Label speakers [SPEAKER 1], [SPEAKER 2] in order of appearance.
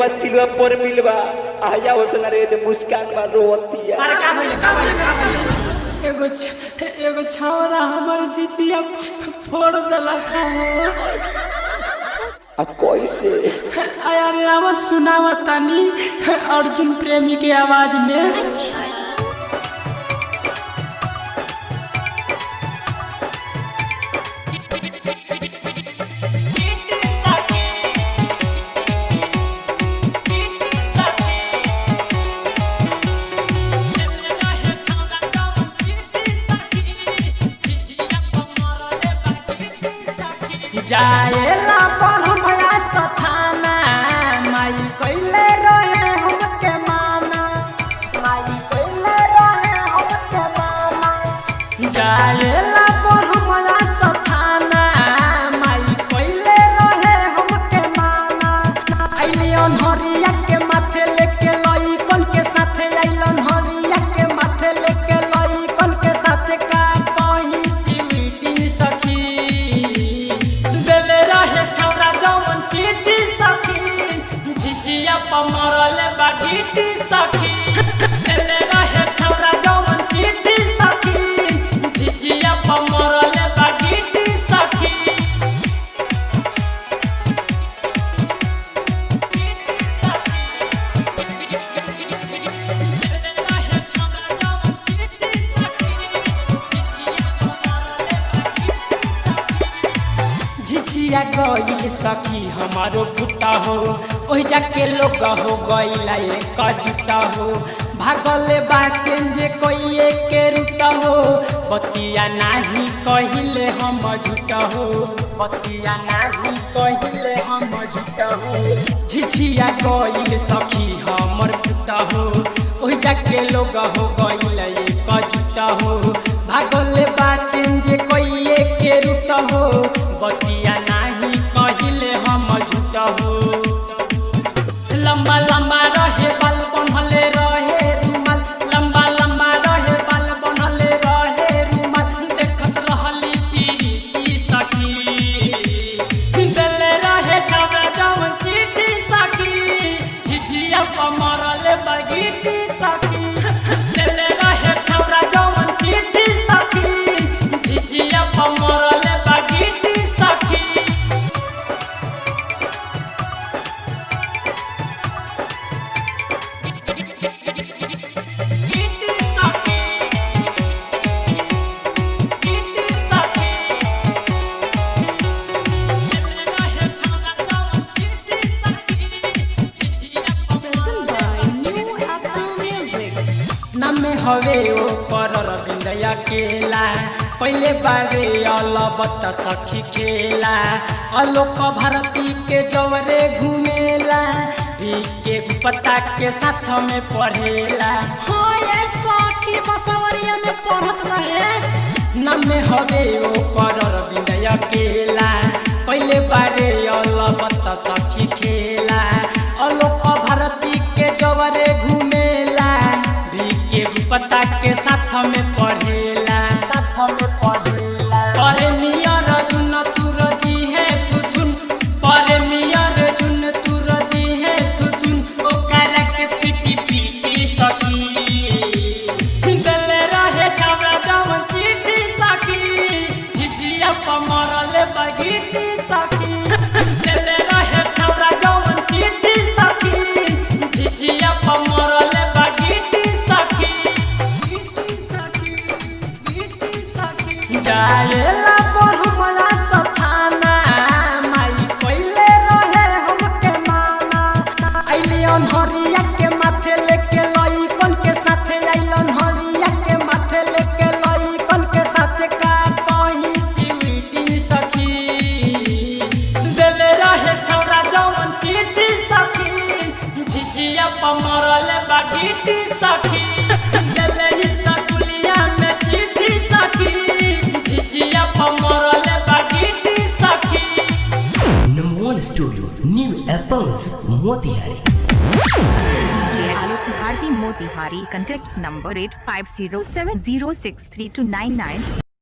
[SPEAKER 1] हमार सिलवा पर मिलवा आया होसन रे दे मुस्कान बा रोवतिया।
[SPEAKER 2] अरे का भइले एगो छौरा हमर चिचिया फोड़ देला का
[SPEAKER 1] आ कैसे
[SPEAKER 2] अरे आवाज सुनावतानी अर्जुन प्रेमी के आवाज में। जाएला पर हमरा सथाना माई कइले रहे हमके माना, माई कइले रहे हमके माना। जाएला पर हमरा सथाना माई कइले रहे हमके माना। आइलियन हरिया के माथे लेके लइकन के साथे, आइलन हरिया के माथे लेके लइकन के साथे का कहीं स्वीटी सखी मरले बागीटी सखी देले रहे छौरा जवन चिट्ठी सखी झिझिया पर मरले बागीटी सखी। झिझिया गइल सखी हमारो फुटा हो ओहि जाके लोग हो गइला एक जुटा हो। भागले बाचेन जे कोई के रुटा हो बतिया नाही कहिले हम झूठा हो, बतिया नाही कहिले हम झूठा हो। झिझिया गइल सखी हमर फुटा हो ओहि जाके लोग हो गइला एक जुटा हो। भागले बाचेन जे कोई के रुटा हो बतिया नाही कहिले हम झूठा हो। लंबा लंबा रहे बाल बनले रहे रुमाल, लंबा लंबा रहे बाल बनले रहे रुमाल। देखत रहली पीरी सखी देले रहे छौरा जवन चिट्ठी सखी झिझिया पर मरले बागीटी सखी देले रहे छौरा जवन चिट्ठी सखी झिझिया पर मरले बागीटी सखी। नमे हवे ओ पर रविंदया केला पहले बारे अलबत सखी खेला। अलोक भारती के जवरे घूमेला के पता के साथ में पढ़ेला।
[SPEAKER 3] हो ये सखी बसवरिया में पढ़त रहे।
[SPEAKER 2] नमे हवे ओ पर रविंदया केला पहले बारे अलबत सखी खेला। अलोक भारती के जवरे घूमेला के पता के साथ में पढ़ेला, साथ में पढ़ेला। परे मियार जुन तुरजी है थुथुन, परे मियार जुन तुरजी है थुथुन। ओकरा के पीटी पीटी सखी देले रहे छौरा जवन चिट्ठी सखी झिझिया पर मरले बागीटी सखी देले रहे छौरा जवन चिट्ठी सखी झिझिया पर मरले बागीटी सखी। जाएला पर हमरा सथाना माई कइले रहे हमके माना। आइलियन हरिया के माथे लेके लइकन के साथे, आइलन हरिया के माथे लेके लइकन के साथे का कहीं स्वीटी सखी देले रहे छौरा जवन चिट्ठी सखी झिझिया पर मरले बागीटी सखी देले स्कूलिया में चिट्ठी सखी झिझिया पर मरले बागीटी सखी।
[SPEAKER 4] Number 1 Studio, New Apples, Motihari.
[SPEAKER 5] DJ Alok Bharti Motihari. Contact number 8507063299.